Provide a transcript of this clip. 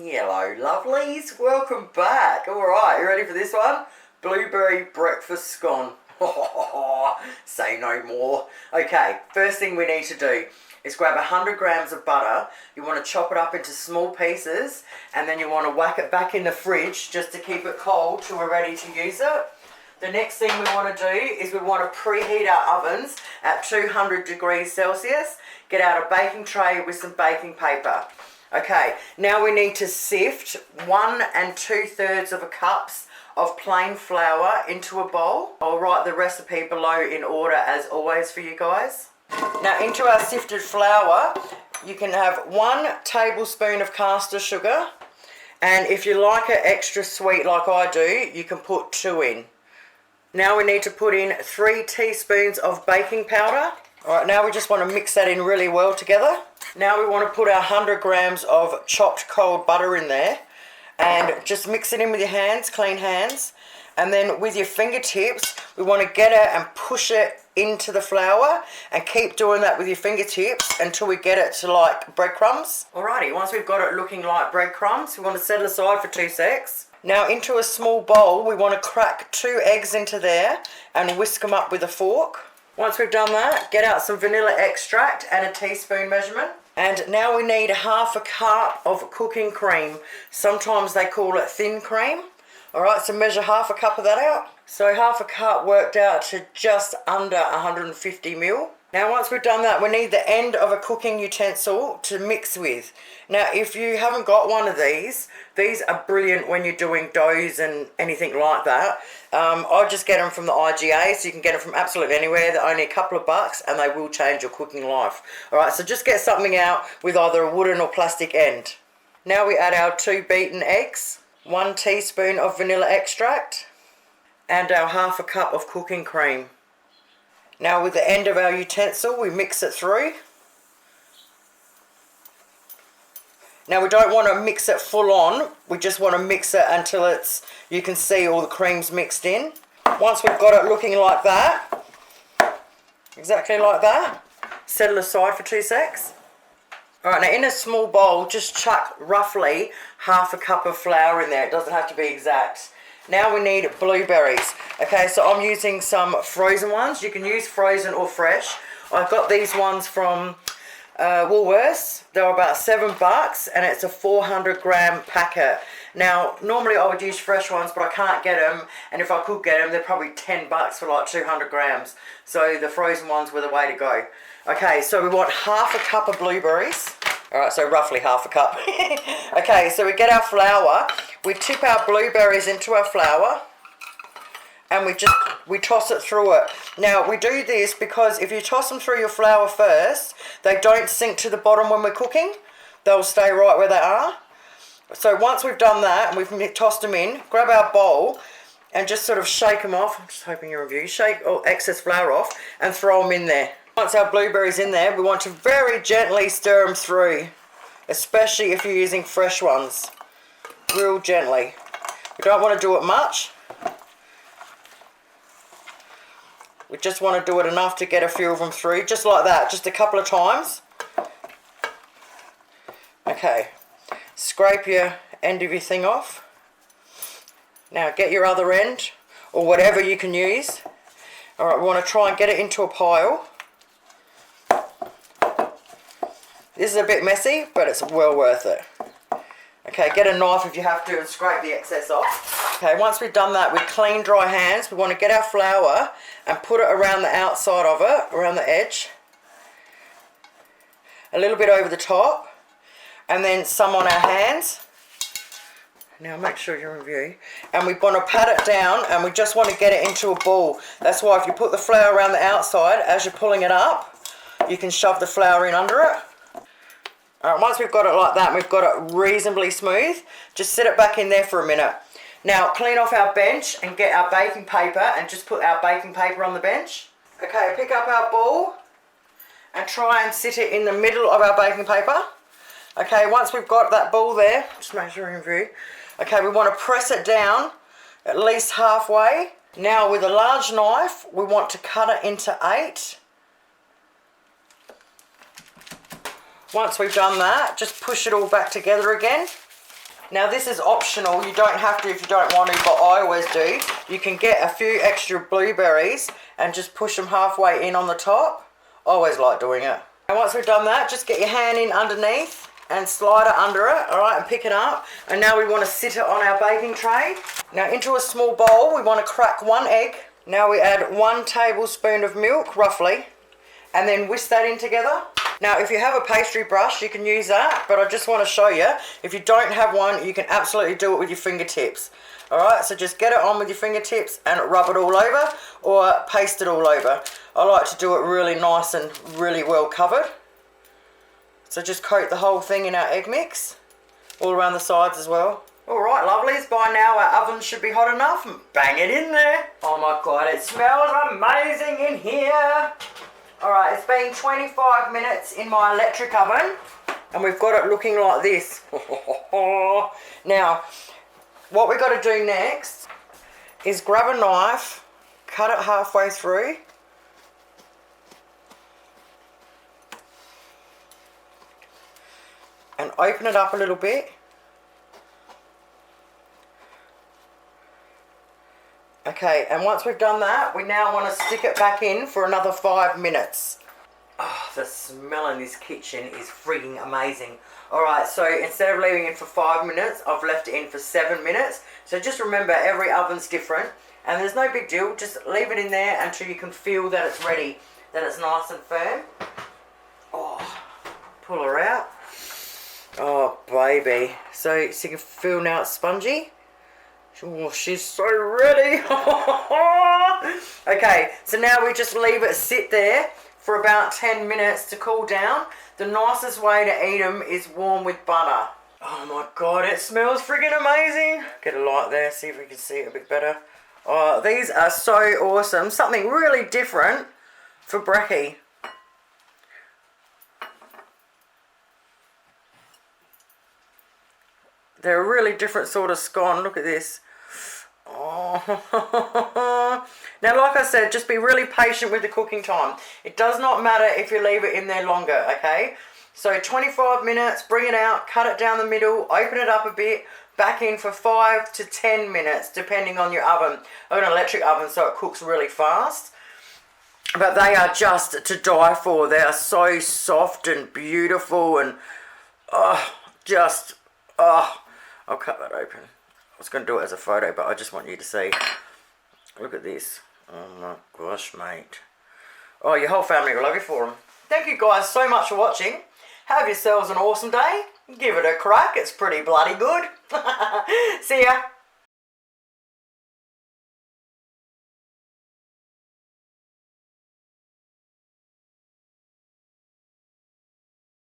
Hello lovelies, welcome back. Alright, you ready for this one? Blueberry breakfast scone. Say no more. Okay, first thing we need to do is grab 100 grams of butter. You want to chop it up into small pieces and then you want to whack it back in the fridge just to keep it cold till we're ready to use it. The next thing we want to do is we want to preheat our ovens at 200 degrees Celsius. Get out a baking tray with some baking paper. Okay, now we need to sift 1 2/3 cups of plain flour into a bowl. I'll write the recipe below in order as always for you guys. Now into our sifted flour, you can have 1 tablespoon of caster sugar, and if you like it extra sweet like I do, you can put 2 in. Now we need to put in 3 teaspoons of baking powder. Alright, now we just want to mix that in really well together. Now we want to put our 100 grams of chopped cold butter in there and just mix it in with your hands, clean hands. And then with your fingertips, we want to get it and push it into the flour and keep doing that with your fingertips until we get it to like breadcrumbs. Alrighty, once we've got it looking like breadcrumbs, we want to set it aside for 2 secs. Now into a small bowl, we want to crack 2 eggs into there and whisk them up with a fork. Once we've done that, get out some vanilla extract and a teaspoon measurement. And now we need 1/2 cup of cooking cream. Sometimes they call it thin cream. Alright, so measure 1/2 cup of that out. So 1/2 cup worked out to just under 150 ml. Now once we've done that, we need the end of a cooking utensil to mix with. Now if you haven't got one of these are brilliant when you're doing doughs and anything like that. I just get them from the IGA, so you can get them from absolutely anywhere. They're only a couple of bucks and they will change your cooking life. Alright, so just get something out with either a wooden or plastic end. Now we add our 2 beaten eggs, 1 teaspoon of vanilla extract, and our 1/2 cup of cooking cream. Now with the end of our utensil, we mix it through. Now we don't want to mix it full on, we just want to mix it until you can see all the creams mixed in. Once we've got it looking like that, exactly like that, set it aside for 2 secs. Alright, now in a small bowl, just chuck roughly 1/2 cup of flour in there. It doesn't have to be exact. Now we need blueberries. Okay, so I'm using some frozen ones. You can use frozen or fresh. I've got these ones from Woolworths. They're about $7 and it's a 400 gram packet. Now, normally I would use fresh ones, but I can't get them. And if I could get them, they're probably $10 for like 200 grams. So the frozen ones were the way to go. Okay, so we want 1/2 cup of blueberries. Alright, so roughly 1/2 cup. Okay, so we get our flour. We tip our blueberries into our flour. And we toss it through it. Now, we do this because if you toss them through your flour first, they don't sink to the bottom when we're cooking. They'll stay right where they are. So once we've done that and we've tossed them in, grab our bowl and just sort of shake them off. I'm just hoping you're reviewing. Shake all excess flour off and throw them in there. Once our blueberries in there, we want to very gently stir them through, especially if you're using fresh ones. Real gently. We don't want to do it much. We just want to do it enough to get a few of them through, just like that, just a couple of times. Okay, scrape your end of your thing off. Now get your other end, or whatever you can use. Alright, we want to try and get it into a pile. This is a bit messy, but it's well worth it. Okay, get a knife if you have to and scrape the excess off. Okay, once we've done that with clean, dry hands, we want to get our flour and put it around the outside of it, around the edge. A little bit over the top. And then some on our hands. Now make sure you're in view. And we want to pat it down and we just want to get it into a ball. That's why if you put the flour around the outside, as you're pulling it up, you can shove the flour in under it. Alright, once we've got it like that and we've got it reasonably smooth, just set it back in there for a minute. Now clean off our bench and get our baking paper and just put our baking paper on the bench. Okay, pick up our ball and try and sit it in the middle of our baking paper. Okay, once we've got that ball there, just make sure you're in view. Okay, we want to press it down at least halfway. Now with a large knife, we want to cut it into 8. Once we've done that, just push it all back together again. Now this is optional, you don't have to if you don't want to, but I always do. You can get a few extra blueberries and just push them halfway in on the top. I always like doing it. And once we've done that, just get your hand in underneath and slide it under it, all right, and pick it up. And now we want to sit it on our baking tray. Now into a small bowl, we want to crack 1 egg. Now we add 1 tablespoon of milk, roughly, and then whisk that in together. Now, if you have a pastry brush, you can use that, but I just want to show you, if you don't have one, you can absolutely do it with your fingertips. All right, so just get it on with your fingertips and rub it all over, or paste it all over. I like to do it really nice and really well covered. So just coat the whole thing in our egg mix, all around the sides as well. All right, lovelies, by now our oven should be hot enough, and bang it in there. Oh my God, it smells amazing in here. All right, it's been 25 minutes in my electric oven, and we've got it looking like this. Now, what we've got to do next is grab a knife, cut it halfway through, and open it up a little bit. Okay, and once we've done that, we now want to stick it back in for another 5 minutes. Oh, the smell in this kitchen is freaking amazing. Alright, so instead of leaving it for 5 minutes, I've left it in for 7 minutes. So just remember, every oven's different, and there's no big deal. Just leave it in there until you can feel that it's ready, that it's nice and firm. Oh, pull her out. Oh, baby. So you can feel now it's spongy. Oh, she's so ready. Okay, so now we just leave it sit there for about 10 minutes to cool down. The nicest way to eat them is warm with butter. Oh my God, it smells friggin' amazing. Get a light there, see if we can see it a bit better. Oh, these are so awesome. Something really different for brekkie. They're a really different sort of scone. Look at this. Oh. Now, like I said, just be really patient with the cooking time. It does not matter if you leave it in there longer, okay? So 25 minutes, bring it out, cut it down the middle, open it up a bit, back in for 5 to 10 minutes, depending on your oven. I have an electric oven, so it cooks really fast. But they are just to die for. They are so soft and beautiful and, I'll cut that open. I was going to do it as a photo, but I just want you to see. Look at this. Oh my gosh, mate. Oh, your whole family will love you for them. Thank you guys so much for watching. Have yourselves an awesome day. Give it a crack. It's pretty bloody good. See ya.